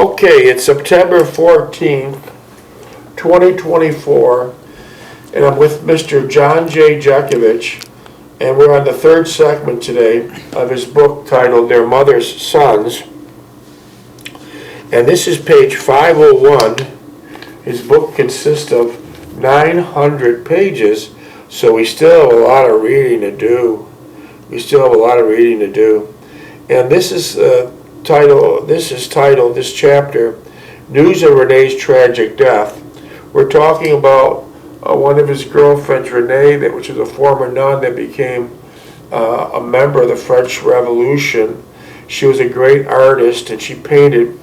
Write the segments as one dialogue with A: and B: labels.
A: Okay, it's September 14th, 2024, and I'm with Mr. John J. Jeckovich, and we're on the third segment today of his book titled Their Mother's Sons. And this is page 501. His book consists of 900 pages, so we still have a lot of reading to do. And this is titled, this chapter, News of Renee's Tragic Death. We're talking about one of his girlfriends, Renee, which is a former nun that became a member of the French Revolution. She was a great artist, and she painted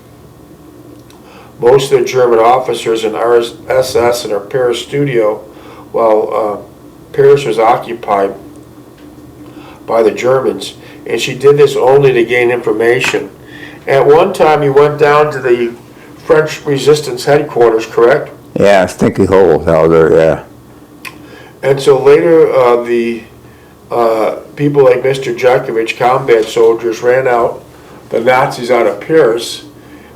A: most of the German officers in RSS in her Paris studio while Paris was occupied by the Germans. And she did this only to gain information. At one time, you went down to the French resistance headquarters, correct?
B: Yeah, Stinky Hole out there, yeah.
A: And so later, the people like Mr. Jeckovich, combat soldiers, ran out the Nazis out of Paris,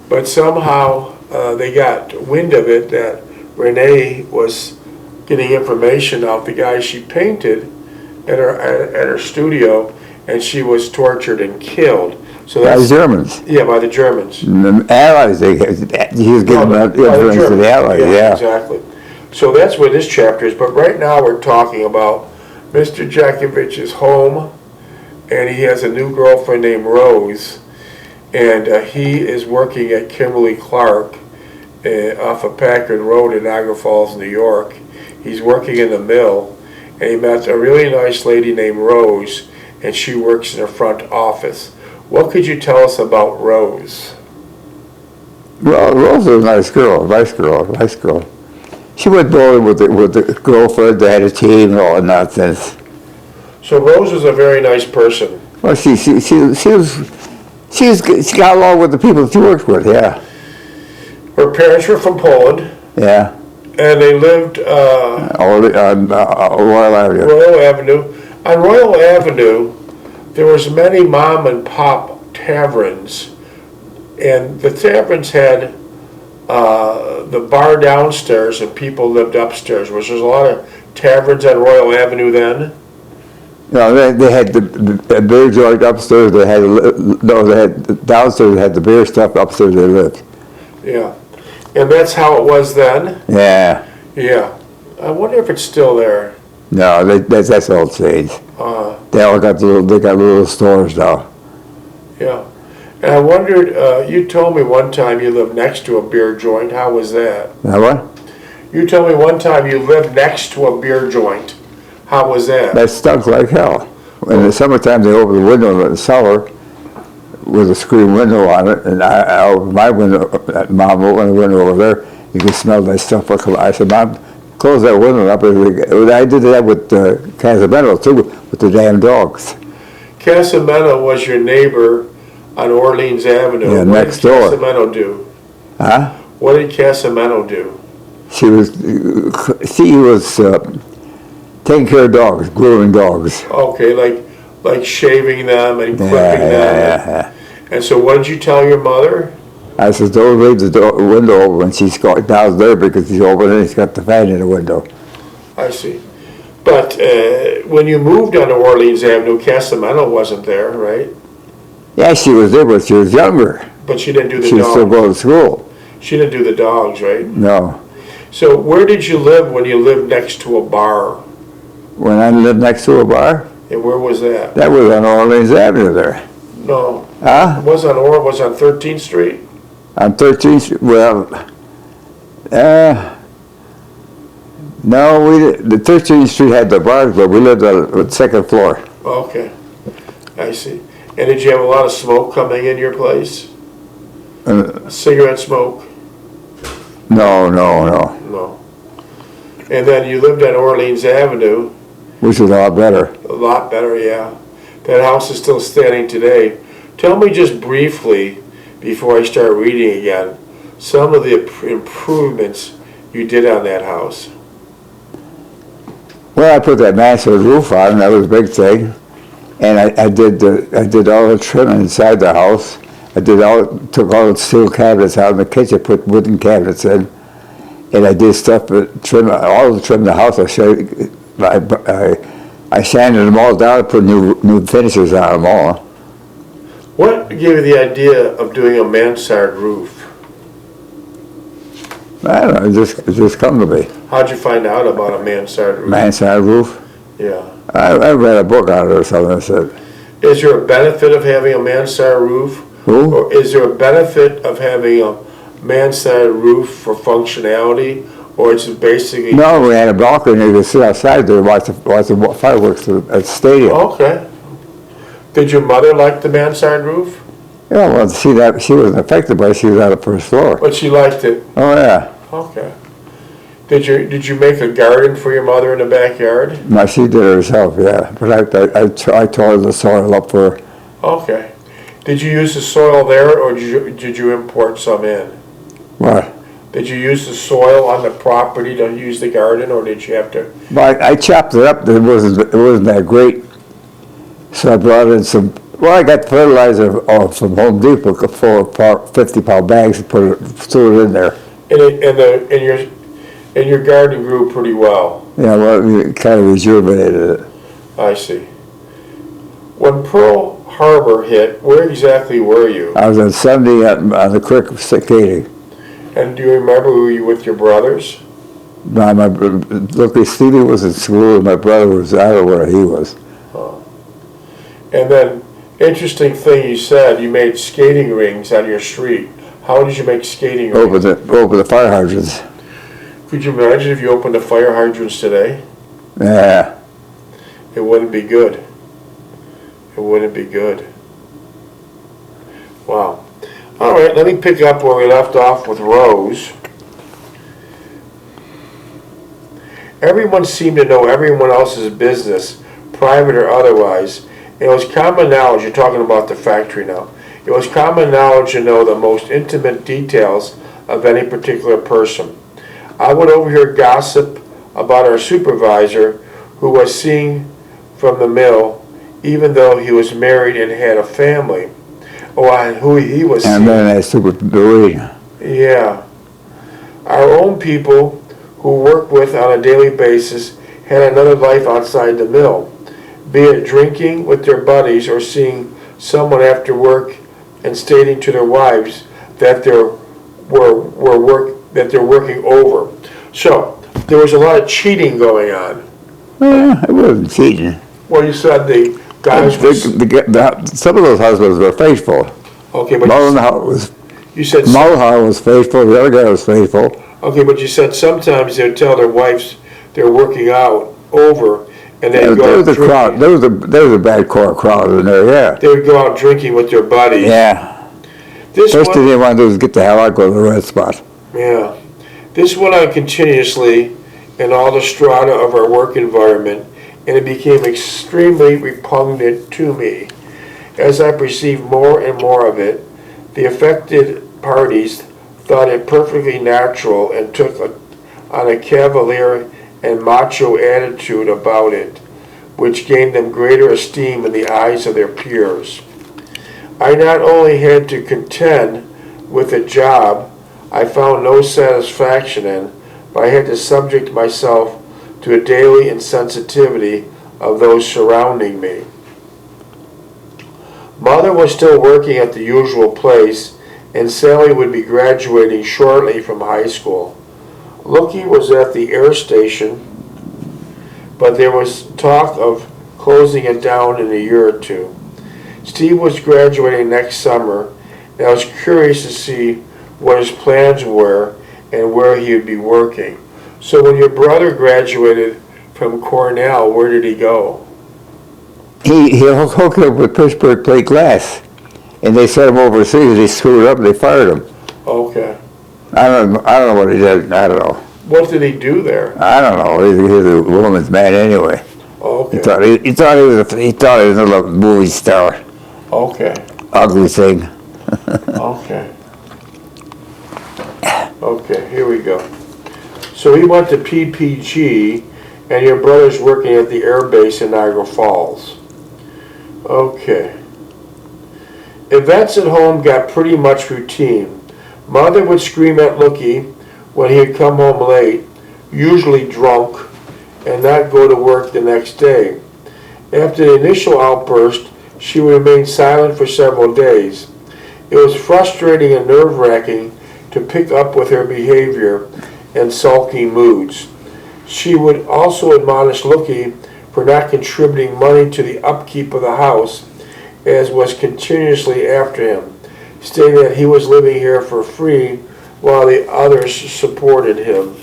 A: but somehow they got wind of it that Renee was getting information off the guys she painted at her studio, and she was tortured and killed. So
B: by the Germans.
A: Yeah, by the Germans.
B: The Allies, he was giving influence to the Allies, yeah.
A: Exactly. So that's where this chapter is. But right now we're talking about Mr. Jeckovich's home, and he has a new girlfriend named Rose, and he is working at Kimberly-Clark off of Packard Road in Niagara Falls, New York. He's working in the mill, and he met a really nice lady named Rose, and she works in the front office. What could you tell us about Rose?
B: Well, Rose was a nice girl. She went bowling with the girlfriend, they had a team and all that nonsense.
A: So Rose was a very nice person.
B: Well, she got along with the people she worked with, yeah.
A: Her parents were from Poland.
B: Yeah.
A: And they lived
B: on Royal Avenue.
A: Royal Avenue. On Royal Avenue, there was many mom and pop taverns, and the taverns had the bar downstairs and people lived upstairs. Was there a lot of taverns on Royal Avenue then?
B: No, they had the beer joint upstairs. They had downstairs. They had the beer stuff upstairs. They lived.
A: Yeah, and that's how it was then.
B: Yeah.
A: Yeah, I wonder if it's still there.
B: No, that's all changed. They all got little stores now.
A: Yeah, and I wondered. You told me one time you lived next to a beer joint. How was that?
B: What?
A: You told me one time you lived next to a beer joint. How was that?
B: That stunk like hell. In the summertime, they opened the window in the cellar with a screen window on it, and I opened my window. Mom opened the window over there. You could smell that stuff. I said, Mom, close that window up. I did that with Casamento too, with the damn dogs.
A: Casamento was your neighbor on Orleans Avenue.
B: Yeah, next door.
A: What did Casamento do?
B: Huh?
A: What did Casamento do?
B: She was taking care of dogs, grooming dogs.
A: Okay, like shaving them and clipping them.
B: Yeah.
A: And so what did you tell your mother?
B: I said, don't leave the window open when she's down there because she's open and she's got the fan in the window.
A: I see. But when you moved on to Orleans Avenue, Casamento wasn't there, right?
B: Yeah, she was there, but she was younger.
A: But she didn't do the
B: dogs. She was still going to school.
A: She didn't do the dogs, right?
B: No.
A: So where did you live when you lived next to a bar?
B: When I lived next to a bar?
A: And where was that?
B: That was on Orleans Avenue there.
A: No.
B: Huh?
A: It was on 13th Street?
B: On 13th Street, well, no, the 13th Street had the bars, but we lived on the second floor.
A: Okay, I see. And did you have a lot of smoke coming in your place? Cigarette smoke?
B: No.
A: No. And then you lived on Orleans Avenue.
B: Which was a lot better.
A: A lot better, yeah. That house is still standing today. Tell me just briefly, before I start reading again, some of the improvements you did on that house.
B: Well, I put that massive roof on, and that was a big thing. And I did all the trimming inside the house. I took all the steel cabinets out in the kitchen, put wooden cabinets in, and I did stuff to trim the house. I sanded them all down, put new finishes on them all.
A: What gave you the idea of doing a mansard roof?
B: I don't know, it just come to me.
A: How'd you find out about a mansard roof?
B: Mansard roof?
A: Yeah.
B: I read a book on it or something that said.
A: Is there a benefit of having a mansard roof?
B: Who?
A: Or is there a benefit of having a mansard roof for functionality? Or it's basically...
B: No, we had a balcony, you could sit outside there and watch the fireworks at the stadium.
A: Okay. Did your mother like the mansard roof?
B: Yeah, well, see that she wasn't affected by it, she was on the first floor.
A: But she liked it?
B: Oh, yeah.
A: Okay. Did you make a garden for your mother in the backyard?
B: No, she did it herself, yeah. But I tore the soil up for her.
A: Okay. Did you use the soil there, or did you import some in?
B: What?
A: Did you use the soil on the property to use the garden, or did you have to?
B: Well, I chopped it up. It wasn't that great. So I brought in some. Well, I got fertilizer from Home Depot, full of 50-pound bags, and threw it in there.
A: And your garden grew pretty well.
B: Yeah, well, it kind of rejuvenated it.
A: I see. When Pearl Harbor hit, where exactly were you?
B: I was on 70 on the creek of Katy.
A: And do you remember, were you with your brothers?
B: No, luckily Stevie was in school, and my brother was, I don't know where he was.
A: And then, interesting thing you said, you made skating rings on your street. How did you make skating rings?
B: Over the fire hydrants.
A: Could you imagine if you opened the fire hydrants today?
B: Yeah.
A: It wouldn't be good. It wouldn't be good. Wow. All right, let me pick up where we left off with Rose. Everyone seemed to know everyone else's business, private or otherwise. It was common knowledge, you're talking about the factory now. It was common knowledge to know the most intimate details of any particular person. I would overhear gossip about our supervisor who was seen from the mill, even though he was married and had a family. Oh, and who he was
B: and
A: seen.
B: then that supervision.
A: Yeah. Our own people who work with on a daily basis had another life outside the mill, be it drinking with their buddies or seeing someone after work and stating to their wives that they're working over. So there was a lot of cheating going on.
B: It wasn't cheating.
A: Well, you said the guys
B: some of those husbands were faithful.
A: Okay, but
B: Mullenhour was faithful, the other guy was faithful.
A: Okay, but you said sometimes they'd tell their wives they're working out over, and they'd go out drinking.
B: There was a bad core crowd in there, yeah.
A: They would go out drinking with their buddies.
B: Yeah.
A: First
B: thing they want to do is get the hell out, go to the red spot.
A: Yeah. This went on continuously in all the strata of our work environment, and it became extremely repugnant to me. As I perceived more and more of it, the affected parties thought it perfectly natural and took on a cavalier and macho attitude about it, which gained them greater esteem in the eyes of their peers. I not only had to contend with a job I found no satisfaction in, but I had to subject myself to a daily insensitivity of those surrounding me. Mother was still working at the usual place, and Sally would be graduating shortly from high school. Lucky was at the air station, but there was talk of closing it down in a year or two. Steve was graduating next summer, and I was curious to see what his plans were and where he would be working. So when your brother graduated from Cornell, where did he go?
B: He hooked up with Pittsburgh Plate Glass, and they sent him overseas. They screwed up and they fired him.
A: Okay.
B: I don't know what he did. I don't know.
A: What did he do there?
B: I don't know. He's a woman's man anyway.
A: Okay.
B: He thought he was a little movie star.
A: Okay.
B: Ugly thing.
A: Okay. Okay, here we go. So he went to PPG, and your brother's working at the air base in Niagara Falls. Okay. Events at home got pretty much routine. Mother would scream at Lookie when he had come home late, usually drunk, and not go to work the next day. After the initial outburst, she would remain silent for several days. It was frustrating and nerve-wracking to pick up with her behavior and sulky moods. She would also admonish Lookie for not contributing money to the upkeep of the house, as was continuously after him, stating that he was living here for free while the others supported him.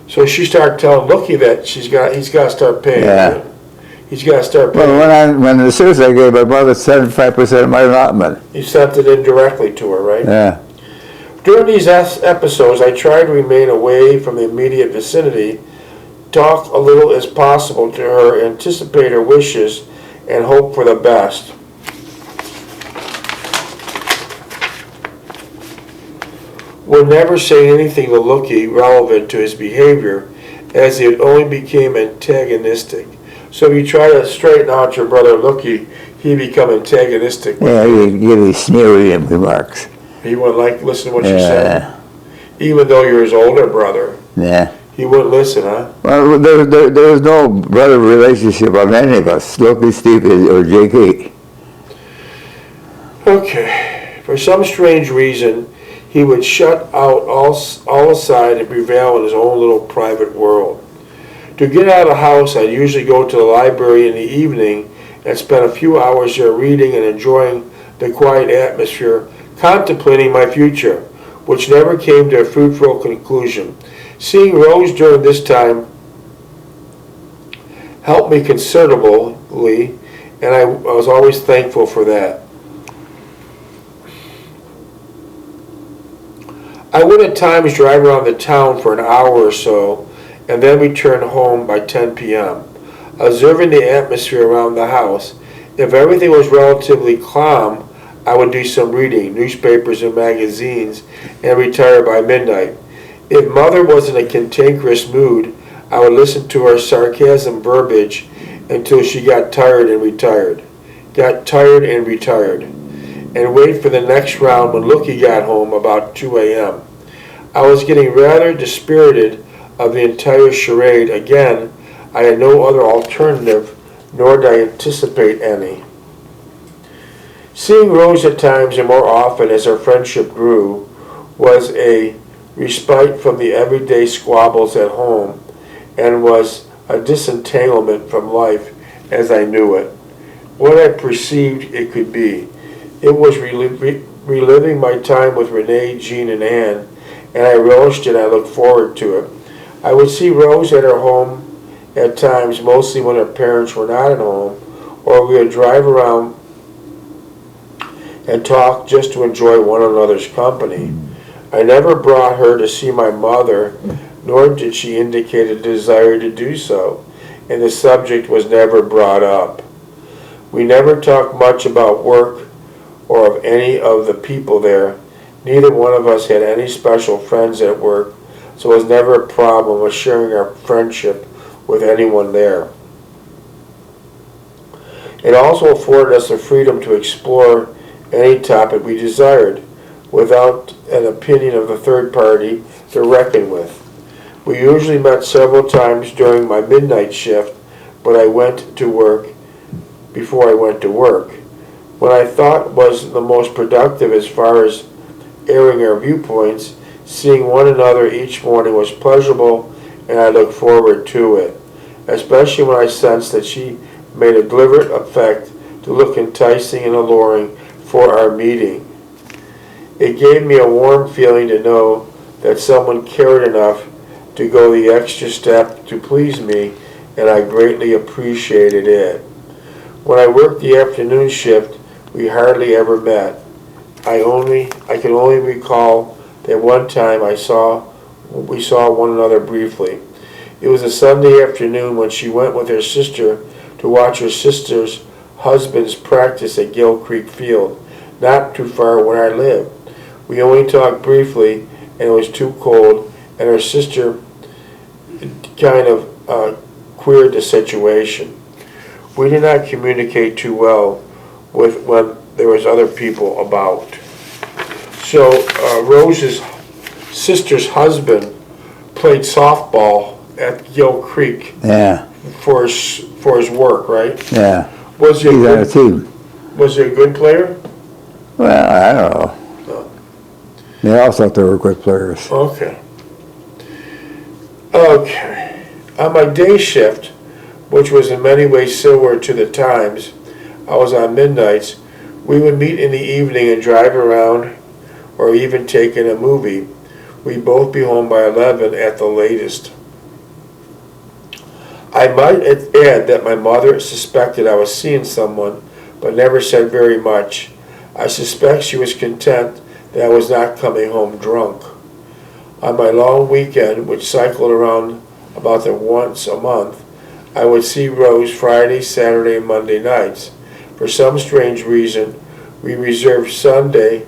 A: So she started telling Lookie that he's got to start paying.
B: Yeah.
A: He's got to start paying.
B: Well, when the service I gave my mother 75% of my allotment.
A: You sent it in directly to her, right?
B: Yeah.
A: During these episodes, I tried to remain away from the immediate vicinity, talk a little as possible to her, anticipate her wishes, and hope for the best. Would never say anything to Lookie relevant to his behavior, as it only became antagonistic. So if you try to straighten out your brother Lookie, he'd become antagonistic.
B: Yeah, you give these sneery remarks.
A: He wouldn't like listen to what you said. Even though you're his older brother.
B: Yeah.
A: He wouldn't listen, huh?
B: Well, there was no brother relationship of any of us, Lookie, Steve, or J.K.
A: Okay. For some strange reason, he would shut out all aside and prevail in his own little private world. To get out of the house, I'd usually go to the library in the evening and spend a few hours there reading and enjoying the quiet atmosphere, contemplating my future, which never came to a fruitful conclusion. Seeing Rose during this time helped me considerably, and I was always thankful for that. I would at times drive around the town for an hour or so, and then return home by 10 p.m., observing the atmosphere around the house. If everything was relatively calm, I would do some reading, newspapers and magazines, and retire by midnight. If Mother was in a cantankerous mood, I would listen to her sarcasm verbiage until she got tired and retired. And wait for the next round when Lookie got home about 2 a.m. I was getting rather dispirited of the entire charade. Again, I had no other alternative, nor did I anticipate any. Seeing Rose at times and more often as our friendship grew was a respite from the everyday squabbles at home, and was a disentanglement from life as I knew it. What I perceived it could be. It was reliving my time with Renee, Jean, and Anne, and I relished it. I looked forward to it. I would see Rose at her home at times, mostly when her parents were not at home, or we would drive around and talk just to enjoy one another's company. I never brought her to see my mother, nor did she indicate a desire to do so, and the subject was never brought up. We never talked much about work or of any of the people there. Neither one of us had any special friends at work, so it was never a problem of sharing our friendship with anyone there. It also afforded us the freedom to explore any topic we desired, without an opinion of the third party to reckon with. We usually met several times during my midnight shift, but I went to work before I went to work. What I thought was the most productive as far as airing our viewpoints, seeing one another each morning was pleasurable, and I looked forward to it, especially when I sensed that she made a deliberate effect to look enticing and alluring for our meeting. It gave me a warm feeling to know that someone cared enough to go the extra step to please me, and I greatly appreciated it. When I worked the afternoon shift, we hardly ever met. I can only recall that one time we saw one another briefly. It was a Sunday afternoon when she went with her sister to watch her sister's husband's practice at Gill Creek Field, not too far where I lived. We only talked briefly, and it was too cold, and her sister kind of queered the situation. We did not communicate too well when there was other people about. So Rose's sister's husband played softball at Gill Creek
B: Yeah,
A: for his work, right?
B: yeah.
A: Was he
B: He's on a team.
A: was he a good player?
B: Well, I don't know.
A: No.
B: They all thought they were good players.
A: Okay. Okay. On my day shift, which was in many ways similar to the times I was on midnights, we would meet in the evening and drive around or even take in a movie. We'd both be home by 11 at the latest. I might add that my mother suspected I was seeing someone, but never said very much. I suspect she was content that I was not coming home drunk. On my long weekend, which cycled around about once a month, I would see Rose Friday, Saturday, and Monday nights. For some strange reason, she reserved Sunday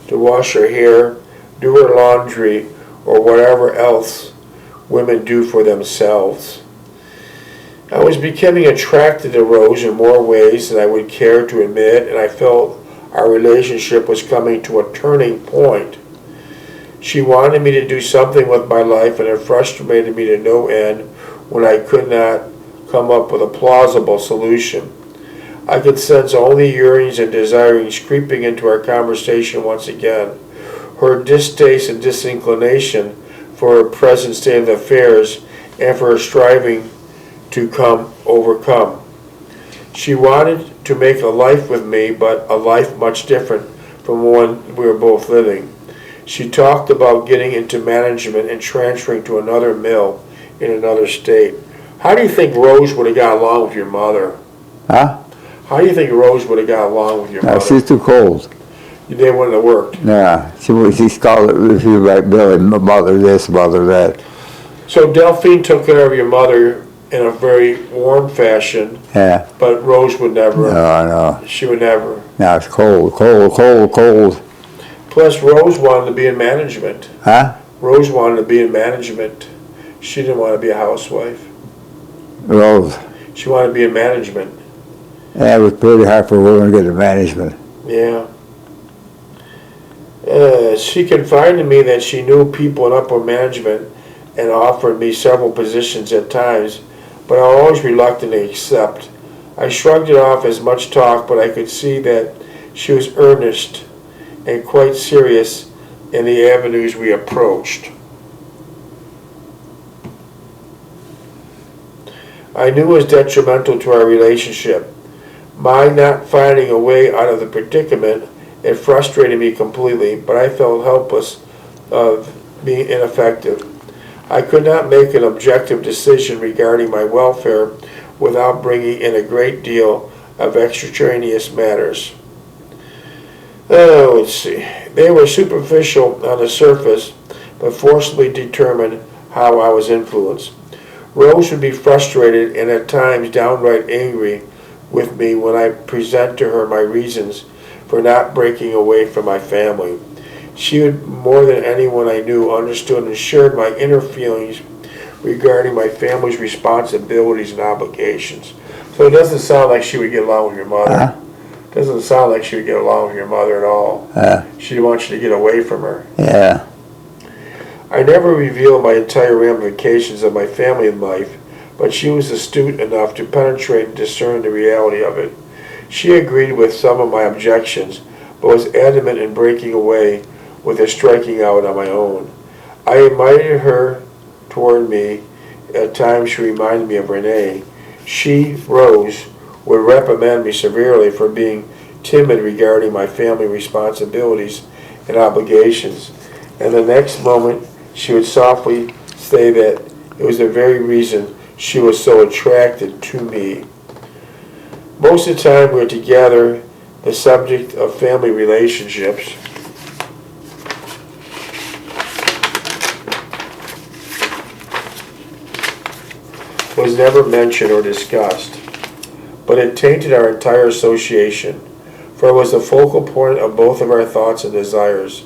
A: to wash her hair, do her laundry, or whatever else women do for themselves. I was becoming attracted to Rose in more ways than I would care to admit, and I felt our relationship was coming to a turning point. She wanted me to do something with my life, and it frustrated me to no end when I could not come up with a plausible solution. I could sense only yearnings and desirings creeping into our conversation once again. Her distaste and disinclination for her present state of affairs and for her striving to overcome. She wanted to make a life with me, but a life much different from the one we were both living. She talked about getting into management and transferring to another mill in another state. How do you think Rose would have got along with your mother?
B: Huh?
A: How do you think Rose would have got along with your
B: No,
A: mother?
B: she's too cold.
A: They wouldn't have worked.
B: Yeah, she's called it, if you like Billy, mother this, mother that.
A: So Delphine took care of your mother in a very warm fashion,
B: Yeah.
A: but Rose would never.
B: No.
A: She would never.
B: Now it's cold, cold, cold, cold.
A: Plus, Rose wanted to be in management.
B: Huh?
A: Rose wanted to be in management. She didn't want to be a housewife.
B: Rose.
A: She wanted to be in management.
B: Yeah, it was pretty hard for a woman to get to management.
A: Yeah. She confided to me that she knew people in upper management and offered me several positions at times, but I always reluctantly accept. I shrugged it off as much talk, but I could see that she was earnest and quite serious in the avenues we approached. I knew it was detrimental to our relationship. My not finding a way out of the predicament, it frustrated me completely, but I felt helpless of being ineffective. I could not make an objective decision regarding my welfare without bringing in a great deal of extraneous matters. Let's see. They were superficial on the surface, but forcibly determined how I was influenced. Rose would be frustrated and at times downright angry with me when I present to her my reasons for not breaking away from my family. She would, more than anyone I knew, understood and shared my inner feelings regarding my family's responsibilities and obligations. So it doesn't sound like she would get along with your mother. Doesn't sound like she would get along with your mother at all. She wants you to get away from her.
B: Yeah.
A: I never revealed my entire ramifications of my family life, but she was astute enough to penetrate and discern the reality of it. She agreed with some of my objections, but was adamant in breaking away with a striking out on my own. I admired her toward me. At times she reminded me of Renee. She, Rose, would reprimand me severely for being timid regarding my family responsibilities and obligations, and the next moment she would softly say that it was the very reason she was so attracted to me. Most of the time we were together, the subject of family relationships was never mentioned or discussed, but it tainted our entire association, for it was the focal point of both of our thoughts and desires.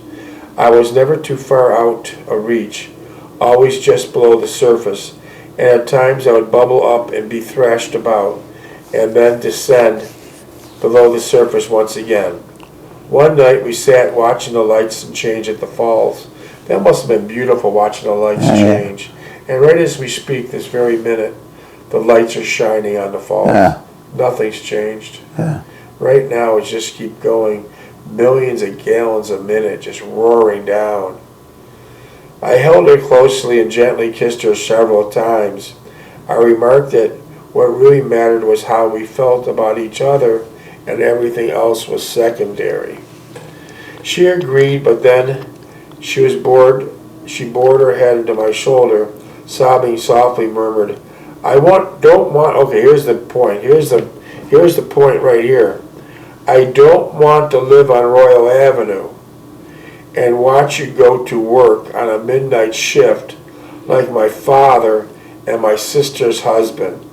A: I was never too far out of reach, always just below the surface, and at times I would bubble up and be thrashed about, and then descend below the surface once again. One night we sat watching the lights change at the falls. That must have been beautiful, watching the lights change. And right as we speak, this very minute, the lights are shining on the falls.
B: Yeah.
A: Nothing's changed.
B: Yeah.
A: Right now, it's just keep going. Millions of gallons a minute, just roaring down. I held her closely and gently kissed her several times. I remarked that what really mattered was how we felt about each other, and everything else was secondary. She agreed, but then she was bored. She bored her head into my shoulder, sobbing softly, murmured, okay, here's the point. Here's the point right here. I don't want to live on Royal Avenue and watch you go to work on a midnight shift like my father and my sister's husband.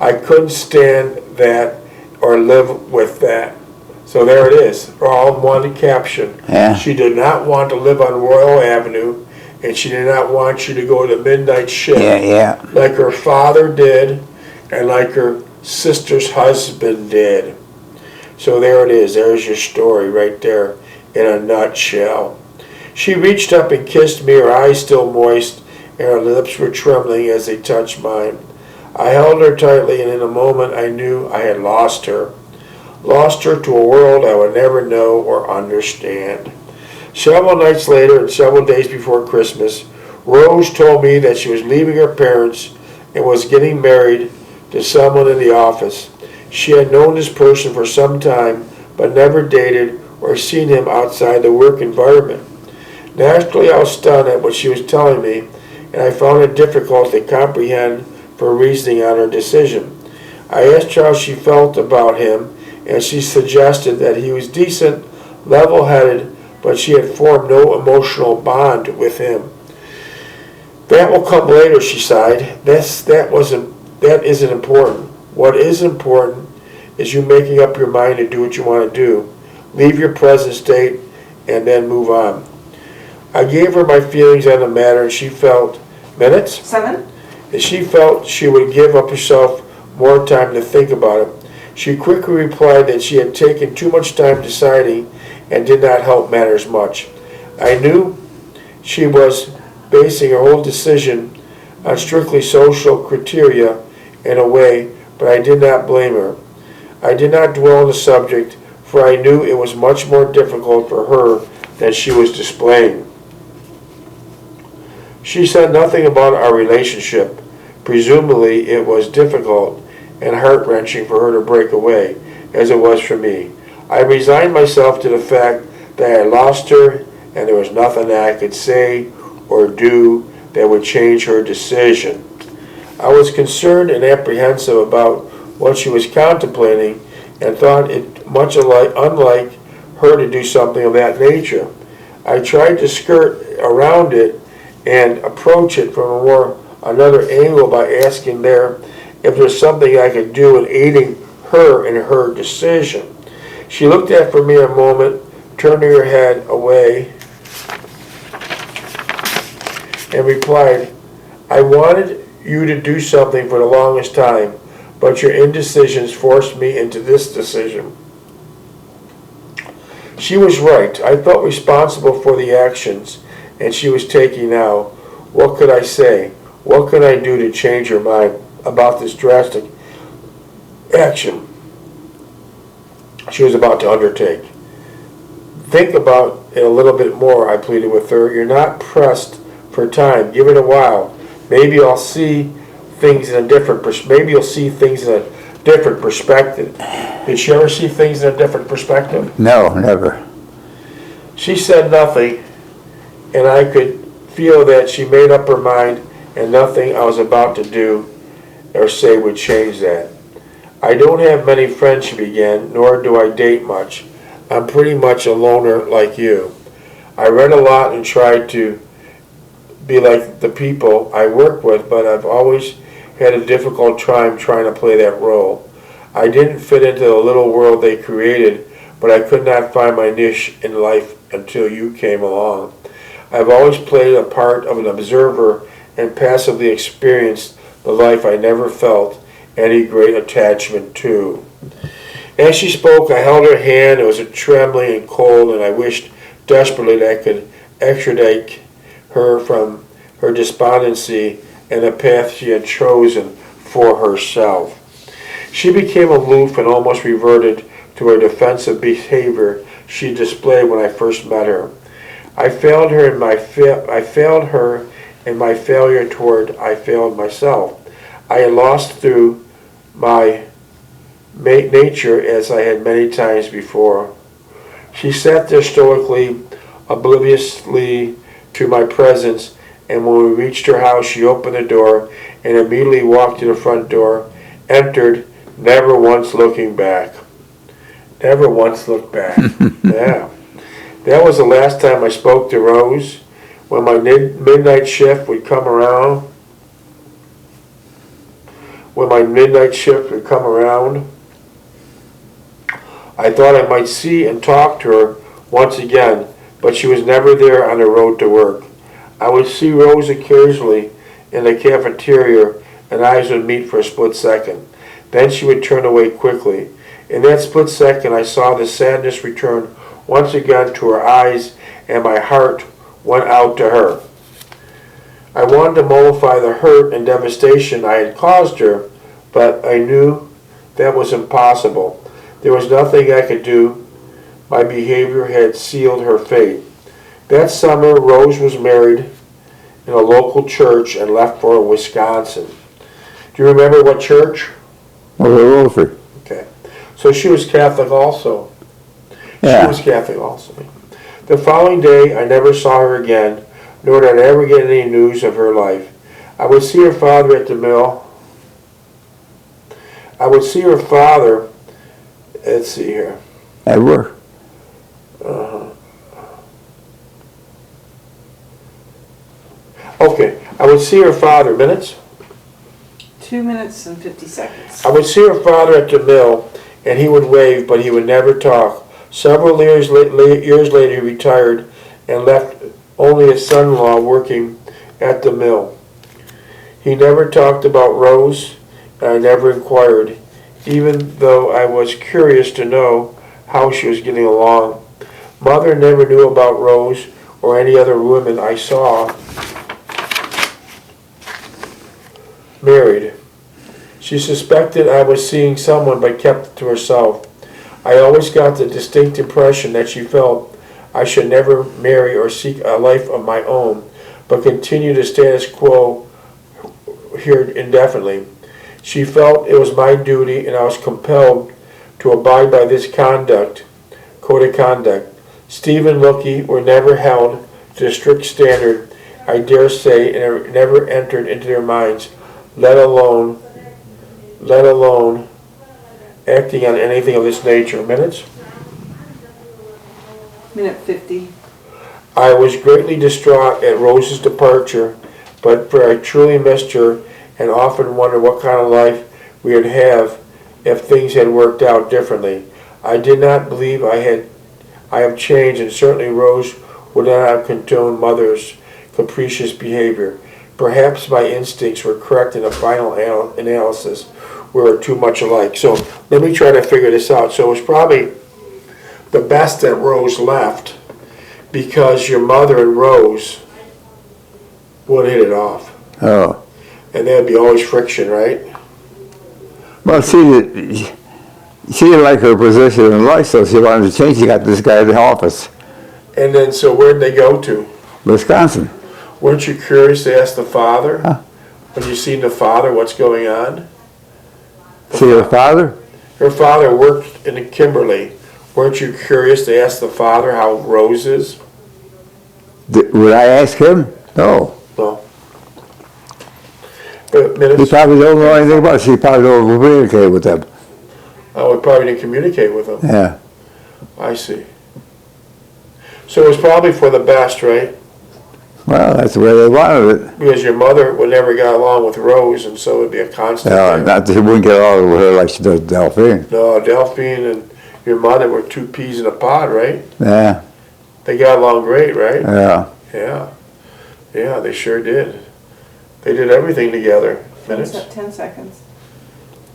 A: I couldn't stand that or live with that. So there it is, all in one caption.
B: Yeah.
A: She did not want to live on Royal Avenue, and she did not want you to go to midnight shift like her father did and like her sister's husband did. So there it is. There's your story right there in a nutshell. She reached up and kissed me, her eyes still moist, and her lips were trembling as they touched mine. I held her tightly, and in a moment I knew I had lost her. Lost her to a world I would never know or understand. Several nights later and several days before Christmas, Rose told me that she was leaving her parents and was getting married to someone in the office. She had known this person for some time, but never dated or seen him outside the work environment. Naturally, I was stunned at what she was telling me, and I found it difficult to comprehend for reasoning on her decision. I asked her how she felt about him, and she suggested that he was decent, level-headed, but she had formed no emotional bond with him. That will come later, she sighed. That isn't important. What is important is you making up your mind to do what you want to do. Leave your present state and then move on. I gave her my feelings on the matter, and she felt... Minutes?
C: 7.
A: And she felt she would give up herself more time to think about it. She quickly replied that she had taken too much time deciding and did not help matters much. I knew she was basing her whole decision on strictly social criteria in a way, but I did not blame her. I did not dwell on the subject, for I knew it was much more difficult for her than she was displaying. She said nothing about our relationship. Presumably it was difficult and heart-wrenching for her to break away, as it was for me. I resigned myself to the fact that I lost her, and there was nothing that I could say or do that would change her decision. I was concerned and apprehensive about what she was contemplating, and thought it much unlike her to do something of that nature. I tried to skirt around it and approach it from another angle by asking there if there's something I could do in aiding her in her decision. She looked at me a moment, turning her head away, and replied, I wanted you to do something for the longest time, but your indecisions forced me into this decision. She was right. I felt responsible for the actions and she was taking now. What could I say? What could I do to change her mind about this drastic action she was about to undertake? Think about it a little bit more, I pleaded with her. You're not pressed for time. Give it a while. Maybe I'll see things in a different maybe you'll see things in a different perspective. Did she ever see things in a different perspective?
B: No, never.
A: She said nothing, and I could feel that she made up her mind, and nothing I was about to do or say would change that. I don't have many friends, she began, nor do I date much. I'm pretty much a loner like you. I read a lot and tried to be like the people I work with, but I've always had a difficult time trying to play that role. I didn't fit into the little world they created, but I could not find my niche in life until you came along. I've always played a part of an observer and passively experienced the life I never felt any great attachment to. As she spoke, I held her hand. It was trembling and cold, and I wished desperately that I could extricate her from her despondency and the path she had chosen for herself. She became aloof and almost reverted to her defensive behavior she displayed when I first met her. I failed her in my failure toward I failed myself. I had lost through my nature as I had many times before. She sat there stoically, obliviously to my presence, and when we reached her house, she opened the door and immediately walked to the front door, entered, never once looking back. Never once looked back. Yeah. That was the last time I spoke to Rose. When my midnight shift would come around, I thought I might see and talk to her once again, but she was never there on the road to work. I would see Rose occasionally in the cafeteria, and eyes would meet for a split second. Then she would turn away quickly. In that split second, I saw the sadness return once again to her eyes, and my heart went out to her. I wanted to mollify the hurt and devastation I had caused her, but I knew that was impossible. There was nothing I could do. My behavior had sealed her fate. That summer, Rose was married in a local church and left for Wisconsin. Do you remember what church?
B: Wilford.
A: Okay. So she was Catholic also.
B: Yeah.
A: She was Catholic also. The following day, I never saw her again, nor did I ever get any news of her life. I would see her father at the mill. Let's see here.
B: At work.
A: Okay, I would see her father, minutes?
C: 2 minutes and 50 seconds.
A: I would see her father at the mill, and he would wave, but he would never talk. Several years later, he retired and left only his son-in-law working at the mill. He never talked about Rose, and I never inquired, even though I was curious to know how she was getting along. Mother never knew about Rose or any other women I saw married. She suspected I was seeing someone but kept it to herself. I always got the distinct impression that she felt I should never marry or seek a life of my own, but continue the status quo here indefinitely. She felt it was my duty and I was compelled to abide by this code of conduct. Steve and Lookie were never held to a strict standard, I dare say, and it never entered into their minds, let alone acting on anything of this nature. Minutes?
C: Minute 50.
A: I was greatly distraught at Rose's departure, but for I truly missed her and often wondered what kind of life we would have if things had worked out differently. I did not believe I have changed, and certainly Rose would not have condoned Mother's capricious behavior. Perhaps my instincts were correct in the final analysis. We were too much alike. So let me try to figure this out. So it was probably the best that Rose left because your mother and Rose would hit it off.
B: Oh.
A: And there'd be always friction, right?
B: Well, she didn't like her position in life, so she wanted to change. She got this guy in the office.
A: And then, so where'd they go to?
B: Wisconsin.
A: Weren't you curious to ask the father?
B: Huh?
A: When you seen the father, what's going on?
B: See her father?
A: Her father worked in Kimberly. Weren't you curious to ask the father how Rose is?
B: Would I ask him? No.
A: No.
B: He
A: Minutes?
B: probably don't know anything about it. She probably don't communicate with them.
A: Oh, we probably didn't communicate with him.
B: Yeah.
A: I see. So it was probably for the best, right?
B: Well, that's the way they wanted it.
A: Because your mother would never get along with Rose, and so it'd be a constant.
B: No,
A: there.
B: not that she wouldn't get along with her like she does Delphine.
A: No, Delphine and your mother were two peas in a pod, right?
B: Yeah.
A: They got along great, right?
B: Yeah.
A: Yeah. Yeah, they sure did. They did everything together. Minutes?
C: 10 seconds.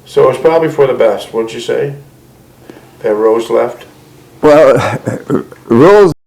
A: So it was probably for the best, wouldn't you say? that Rose left?
B: Well, Rose